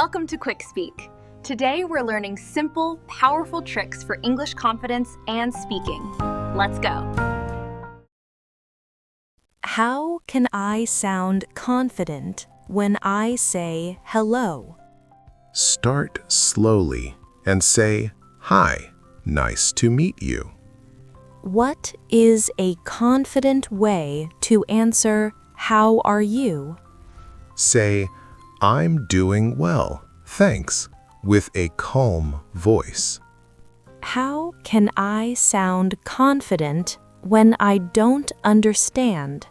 Welcome to Quick Speak. Today we're learning simple, powerful tricks for English confidence and speaking. Let's go. How can I sound confident when I say hello? Start slowly and say, "Hi, nice to meet you." What is a confident way to answer, "How are you?" Say, "I'm doing well, thanks," with a calm voice. How can I sound confident when I don't understand?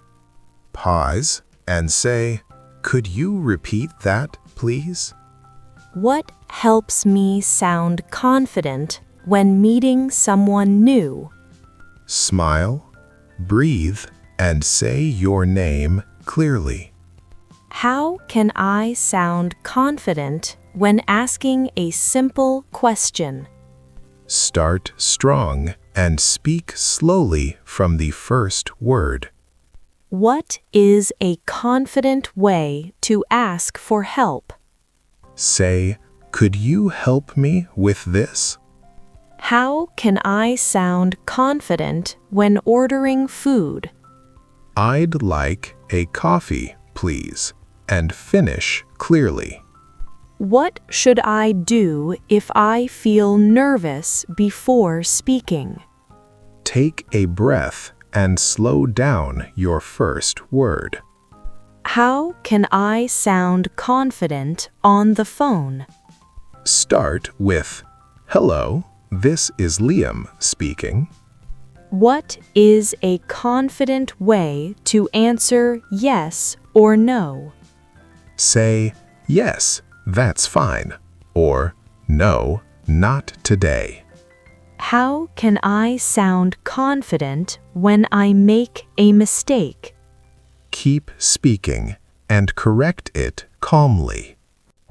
Pause and say, "Could you repeat that, please?" What helps me sound confident when meeting someone new? Smile, breathe, and say your name clearly. How can I sound confident when asking a simple question? Start strong and speak slowly from the first word. What is a confident way to ask for help? Say, "Could you help me with this?" How can I sound confident when ordering food? "I'd like a coffee, please," and finish clearly. What should I do if I feel nervous before speaking? Take a breath and slow down your first word. How can I sound confident on the phone? Start with, "Hello, this is Liam speaking." What is a confident way to answer yes or no? Say, "Yes, that's fine," or "No, not today." How can I sound confident when I make a mistake? Keep speaking and correct it calmly.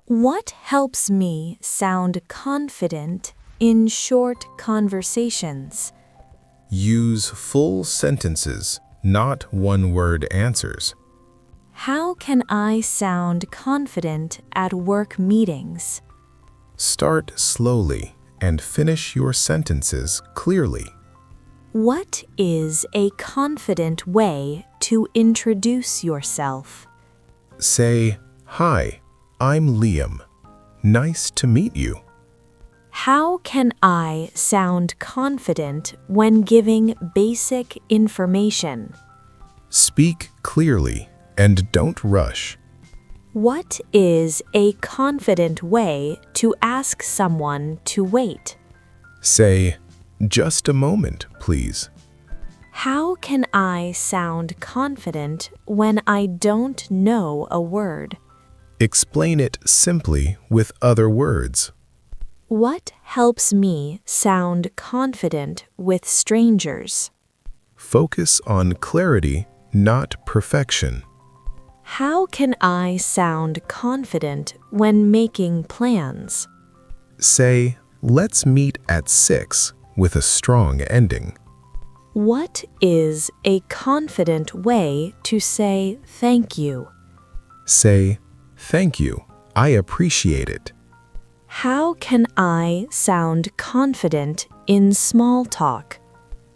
What helps me sound confident in short conversations? Use full sentences, not one-word answers. How can I sound confident at work meetings? Start slowly and finish your sentences clearly. What is a confident way to introduce yourself? Say, "Hi, I'm Liam. Nice to meet you." How can I sound confident when giving basic information? Speak clearly and don't rush. What is a confident way to ask someone to wait? Say, "Just a moment, please." How can I sound confident when I don't know a word? Explain it simply with other words. What helps me sound confident with strangers? Focus on clarity, not perfection. How can I sound confident when making plans? Say, "Let's meet at 6," with a strong ending. What is a confident way to say thank you? Say, "Thank you, I appreciate it." How can I sound confident in small talk?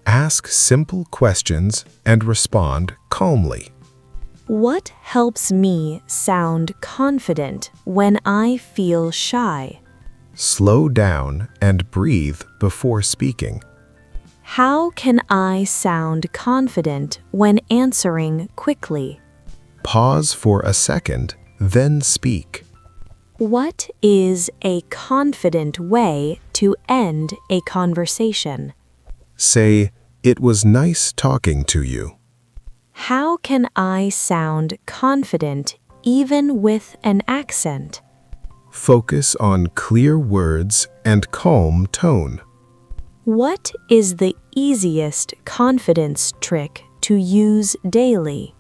Ask simple questions and respond calmly. What helps me sound confident when I feel shy? Slow down and breathe before speaking. How can I sound confident when answering quickly? Pause for a second, then speak. What is a confident way to end a conversation? Say, "It was nice talking to you." How can I sound confident even with an accent? Focus on clear words and calm tone. What is the easiest confidence trick to use daily?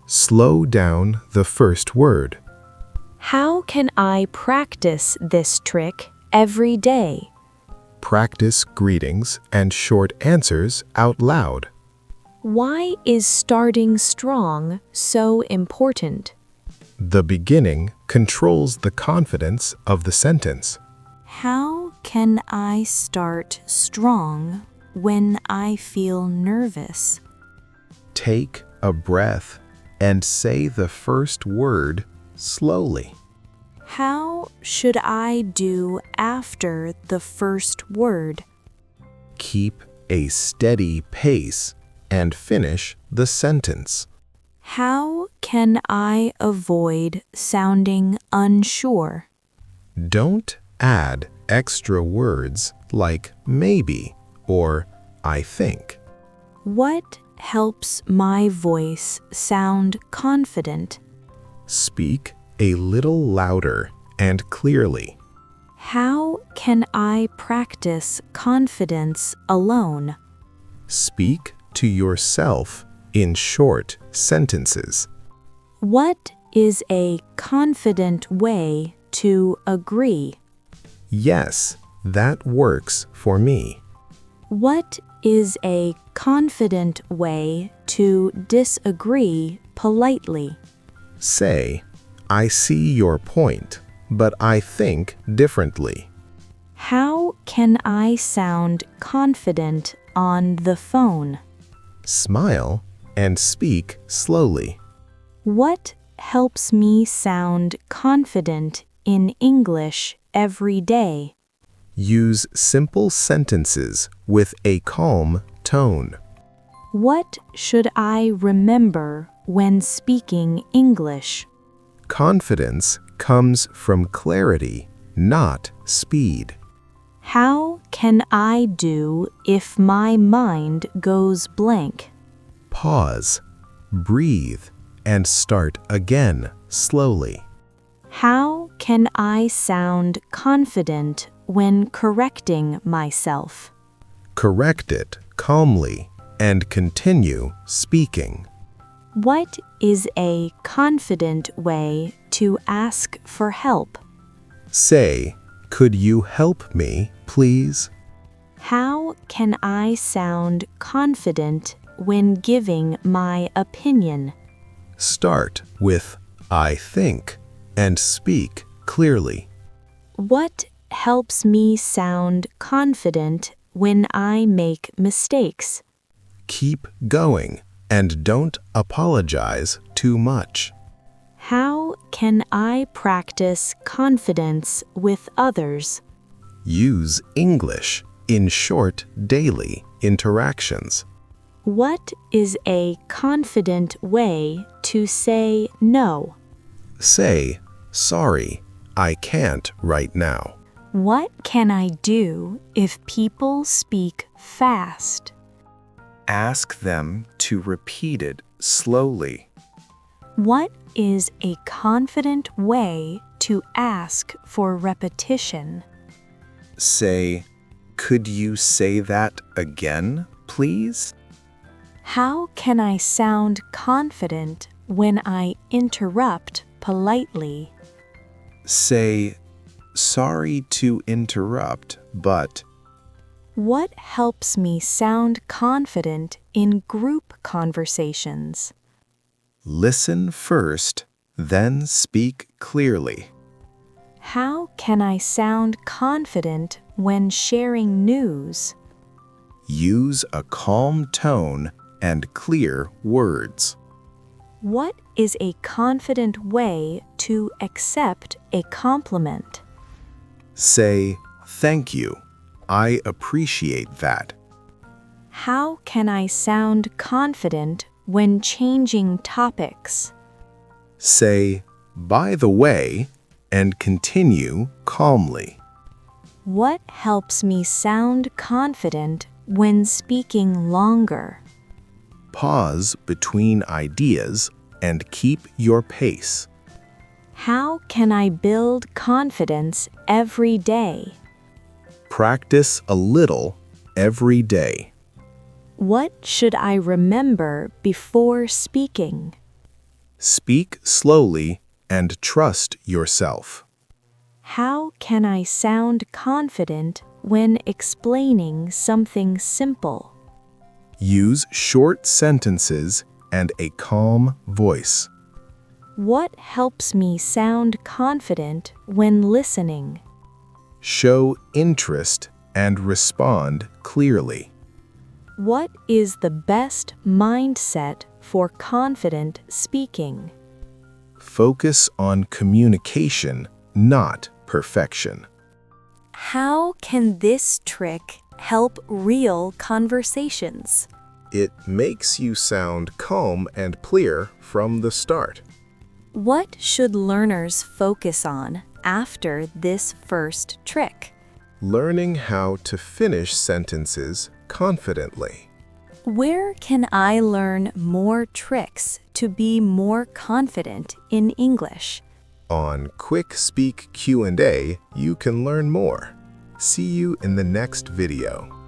Slow down the first word. How can I practice this trick every day? Practice greetings and short answers out loud. Why is starting strong so important? The beginning controls the confidence of the sentence. How can I start strong when I feel nervous? Take a breath and say the first word slowly. How should I do after the first word? Keep a steady pace and finish the sentence. How can I avoid sounding unsure? Don't add extra words like maybe or I think. What helps my voice sound confident? Speak a little louder and clearly. How can I practice confidence alone? Speak to yourself in short sentences. What is a confident way to agree? Yes, that works for me. What is a confident way to disagree politely? Say, I see your point, but I think differently. How can I sound confident on the phone? Smile and speak slowly. What helps me sound confident in English every day? Use simple sentences with a calm tone. What should I remember when speaking English? Confidence comes from clarity, not speed. How can I do if my mind goes blank? Pause, breathe, and start again slowly. How can I sound confident when correcting myself? Correct it calmly and continue speaking. What is a confident way to ask for help? Say, could you help me, please? How can I sound confident when giving my opinion? Start with I think and speak clearly. What helps me sound confident when I make mistakes? Keep going and don't apologize too much. How can I practice confidence with others? Use English in short daily interactions. What is a confident way to say no? Say, sorry, I can't right now. What can I do if people speak fast? Ask them to repeat it slowly. What is a confident way to ask for repetition? Say, could you say that again, please? How can I sound confident when I interrupt politely? Say, sorry to interrupt, but... What helps me sound confident in group conversations? Listen first, then speak clearly. How can I sound confident when sharing news? Use a calm tone and clear words. What is a confident way to accept a compliment? Say, thank you. I appreciate that. How can I sound confident when changing topics? Say, by the way, and continue calmly. What helps me sound confident when speaking longer? Pause between ideas and keep your pace. How can I build confidence every day? Practice a little every day. What should I remember before speaking? Speak slowly and trust yourself. How can I sound confident when explaining something simple? Use short sentences and a calm voice. What helps me sound confident when listening? Show interest and respond clearly. What is the best mindset for confident speaking? Focus on communication, not perfection. How can this trick help real conversations? It makes you sound calm and clear from the start. What should learners focus on after this first trick? Learning how to finish sentences confidently. Where can I learn more tricks to be more confident in English? On Quick Speak Q&A, you can learn more. See you in the next video.